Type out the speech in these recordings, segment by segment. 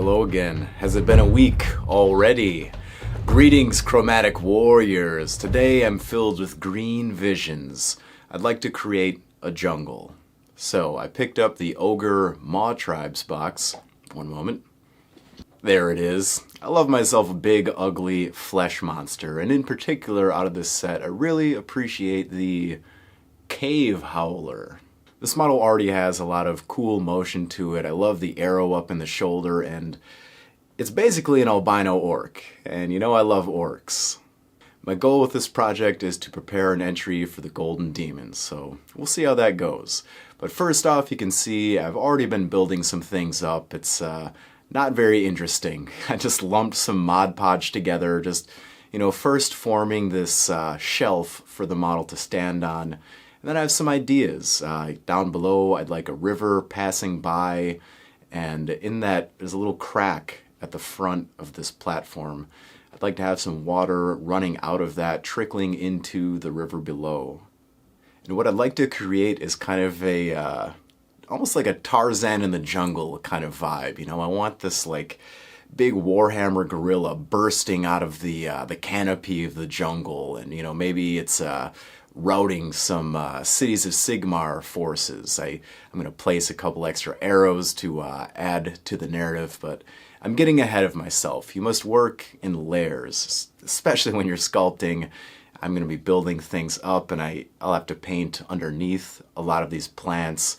Hello again. Has it been a week already? Greetings, chromatic warriors. Today I'm filled with green visions. I'd like to create a jungle. So I picked up the Ogre Maw Tribes box. One moment. There it is. I love myself a big, ugly flesh monster, and in particular out of this set, I really appreciate the Cave Howler. This model already has a lot of cool motion to it. I love the arrow up in the shoulder, and it's basically an albino orc. And you know I love orcs. My goal with this project is to prepare an entry for the Golden Demons, so we'll see how that goes. But first off, you can see I've already been building some things up. It's not very interesting. I just lumped some Mod Podge together, just, first forming this shelf for the model to stand on. And then I have some ideas. Down below, I'd like a river passing by, and in that, there's a little crack at the front of this platform. I'd like to have some water running out of that, trickling into the river below. And what I'd like to create is kind of a, almost like a Tarzan in the jungle kind of vibe. I want this like big Warhammer gorilla bursting out of the canopy of the jungle, and maybe it's routing some Cities of Sigmar forces. I'm going to place a couple extra arrows to add to the narrative, but I'm getting ahead of myself. You must work in layers, especially when you're sculpting. I'm going to be building things up, and I'll have to paint underneath a lot of these plants.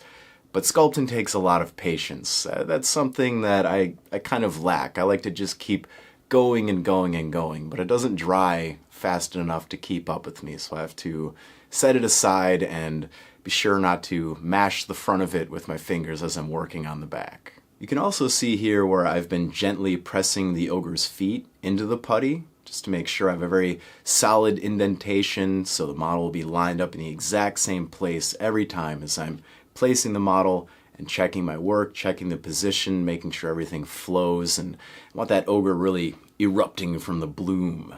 But sculpting takes a lot of patience. That's something that I kind of lack. I like to just keep going and going and going, but it doesn't dry fast enough to keep up with me, so I have to set it aside and be sure not to mash the front of it with my fingers as I'm working on the back. You can also see here where I've been gently pressing the ogre's feet into the putty, just to make sure I have a very solid indentation so the model will be lined up in the exact same place every time as I'm placing the model and checking my work, checking the position, making sure everything flows, and I want that ogre really erupting from the bloom.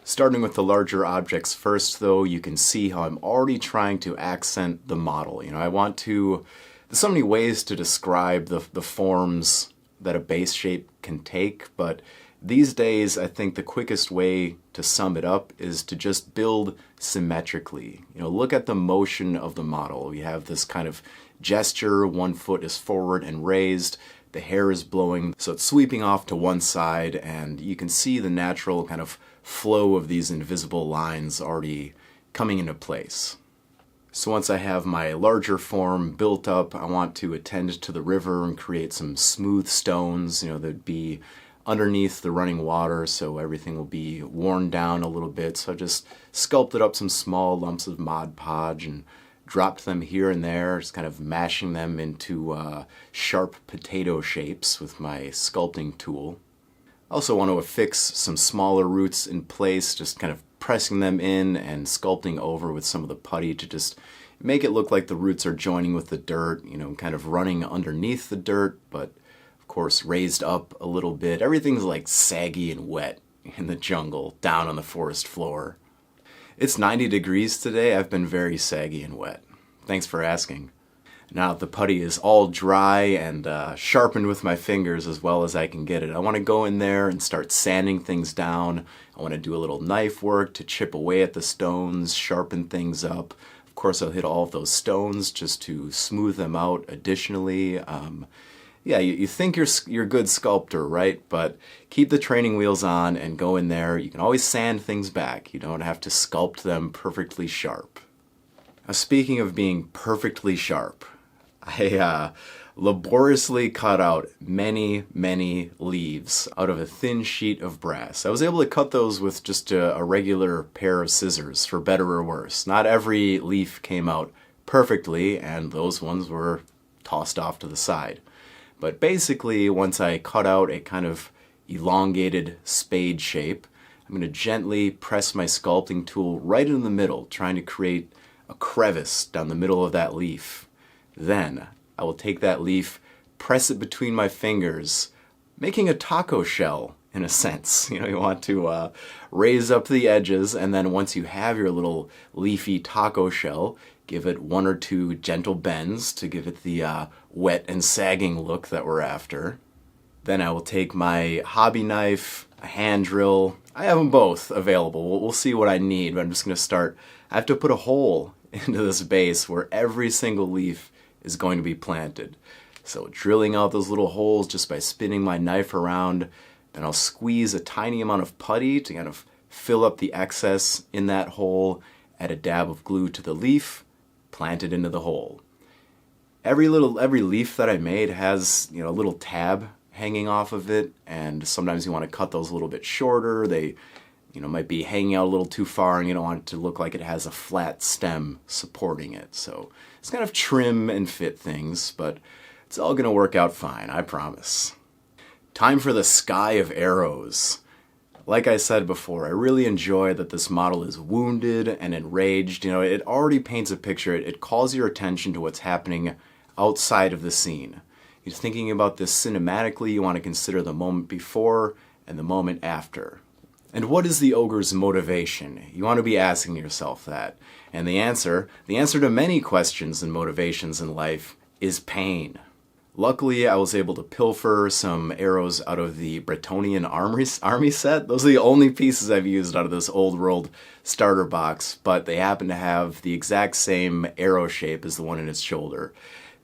Starting with the larger objects first, though, you can see how I'm already trying to accent the model. I want to... There's so many ways to describe the forms that a base shape can take, but these days I think the quickest way to sum it up is to just build symmetrically. Look at the motion of the model. We have this kind of gesture, one foot is forward and raised, the hair is blowing, so it's sweeping off to one side, and you can see the natural kind of flow of these invisible lines already coming into place. So once I have my larger form built up, I want to attend to the river and create some smooth stones, that'd be underneath the running water, so everything will be worn down a little bit. So I just sculpted up some small lumps of Mod Podge and dropped them here and there, just kind of mashing them into sharp potato shapes with my sculpting tool. I also want to affix some smaller roots in place, just kind of pressing them in and sculpting over with some of the putty to just make it look like the roots are joining with the dirt, kind of running underneath the dirt, but of course raised up a little bit. Everything's like saggy and wet in the jungle, down on the forest floor. It's 90 degrees today. I've been very saggy and wet. Thanks for asking. Now that the putty is all dry and sharpened with my fingers as well as I can get it, I want to go in there and start sanding things down. I want to do a little knife work to chip away at the stones, sharpen things up. Of course, I'll hit all of those stones just to smooth them out additionally. Yeah, you think you're a good sculptor, right? But keep the training wheels on and go in there. You can always sand things back. You don't have to sculpt them perfectly sharp. Now, speaking of being perfectly sharp, I laboriously cut out many, many leaves out of a thin sheet of brass. I was able to cut those with just a regular pair of scissors, for better or worse. Not every leaf came out perfectly, and those ones were tossed off to the side. But basically, once I cut out a kind of elongated spade shape, I'm going to gently press my sculpting tool right in the middle, trying to create a crevice down the middle of that leaf. Then I will take that leaf, press it between my fingers, making a taco shell in a sense. You want to raise up the edges, and then once you have your little leafy taco shell, give it one or two gentle bends to give it the wet and sagging look that we're after. Then I will take my hobby knife, a hand drill. I have them both available. We'll see what I need, but I'm just going to start. I have to put a hole into this base where every single leaf is going to be planted. So drilling out those little holes just by spinning my knife around, then I'll squeeze a tiny amount of putty to kind of fill up the excess in that hole, add a dab of glue to the leaf, plant it into the hole. Every leaf that I made has, a little tab hanging off of it, and sometimes you want to cut those a little bit shorter. They, might be hanging out a little too far, and you don't want it to look like it has a flat stem supporting it. So it's kind of trim and fit things, but it's all going to work out fine, I promise. Time for the sky of arrows. Like I said before, I really enjoy that this model is wounded and enraged. It already paints a picture. It calls your attention to what's happening outside of the scene. You're thinking about this cinematically. You want to consider the moment before and the moment after. And what is the ogre's motivation? You want to be asking yourself that. And the answer to many questions and motivations in life is pain. Luckily, I was able to pilfer some arrows out of the Bretonnian army set. Those are the only pieces I've used out of this old world starter box, but they happen to have the exact same arrow shape as the one in its shoulder.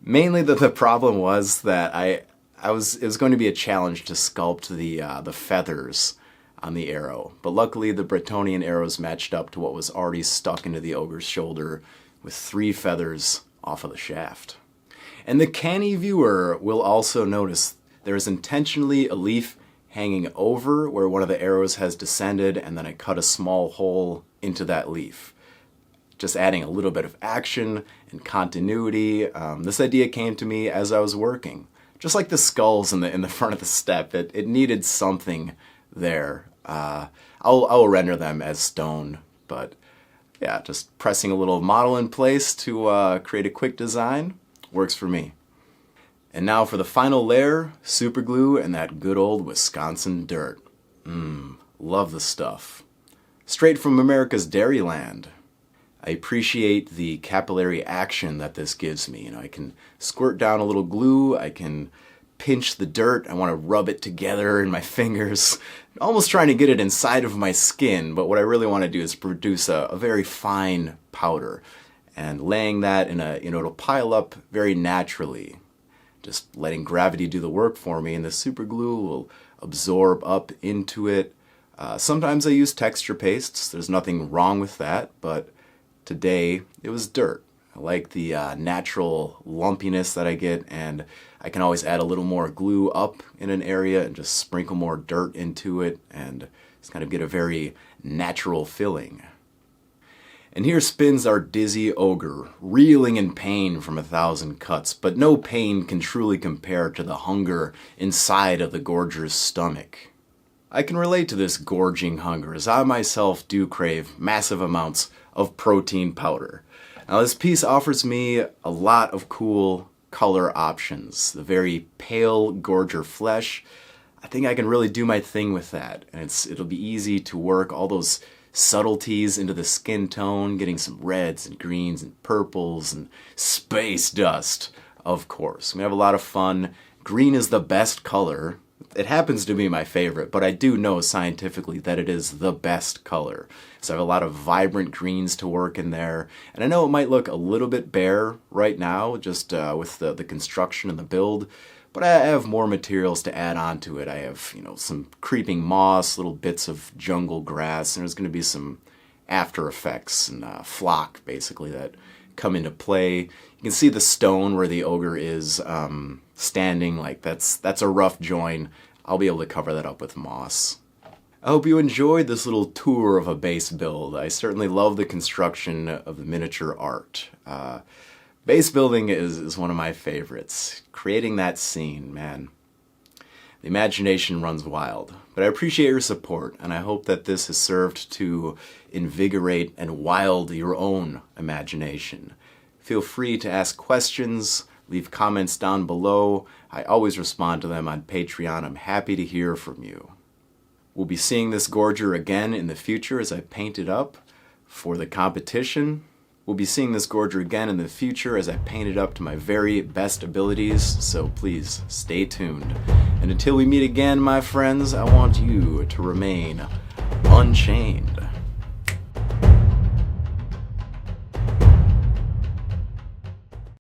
Mainly the problem was that it was going to be a challenge to sculpt the feathers on the arrow. But luckily the Bretonnian arrows matched up to what was already stuck into the ogre's shoulder with 3 feathers off of the shaft. And the canny viewer will also notice there is intentionally a leaf hanging over where one of the arrows has descended, and then I cut a small hole into that leaf. Just adding a little bit of action and continuity. This idea came to me as I was working. Just like the skulls in the front of the step, it needed something there. I'll render them as stone, but yeah, just pressing a little model in place to create a quick design works for me. And now for the final layer, super glue and that good old Wisconsin dirt. Love the stuff. Straight from America's Dairyland. I appreciate the capillary action that this gives me. I can squirt down a little glue, I can pinch the dirt, I want to rub it together in my fingers, almost trying to get it inside of my skin, but what I really want to do is produce a very fine powder. And laying that it'll pile up very naturally. Just letting gravity do the work for me, and the super glue will absorb up into it. Sometimes I use texture pastes. There's nothing wrong with that, but today it was dirt. I like the natural lumpiness that I get, and I can always add a little more glue up in an area and just sprinkle more dirt into it, and just kind of get a very natural filling. And here spins our dizzy ogre, reeling in pain from 1,000 cuts, but no pain can truly compare to the hunger inside of the Gorger's stomach. I can relate to this gorging hunger, as I myself do crave massive amounts of protein powder. Now this piece offers me a lot of cool color options. The very pale Gorger flesh, I think I can really do my thing with that, and it'll be easy to work all those subtleties into the skin tone, getting some reds and greens and purples and space dust, of course. We have a lot of fun. Green is the best color. It happens to be my favorite, but I do know scientifically that it is the best color. So I have a lot of vibrant greens to work in there. And I know it might look a little bit bare right now, just with the construction and the build, but I have more materials to add on to it. I have, some creeping moss, little bits of jungle grass, and there's going to be some after effects and flock, basically, that come into play. You can see the stone where the ogre is standing, like that's a rough join. I'll be able to cover that up with moss. I hope you enjoyed this little tour of a base build. I certainly love the construction of the miniature art. Base building is one of my favorites. Creating that scene, man. The imagination runs wild. But I appreciate your support, and I hope that this has served to invigorate and wild your own imagination. Feel free to ask questions, leave comments down below. I always respond to them on Patreon. I'm happy to hear from you. We'll be seeing this Gorger again in the future as I paint it up for the competition. We'll be seeing this Gorger again in the future as I paint it up to my very best abilities, so please stay tuned. And until we meet again, my friends, I want you to remain unchained.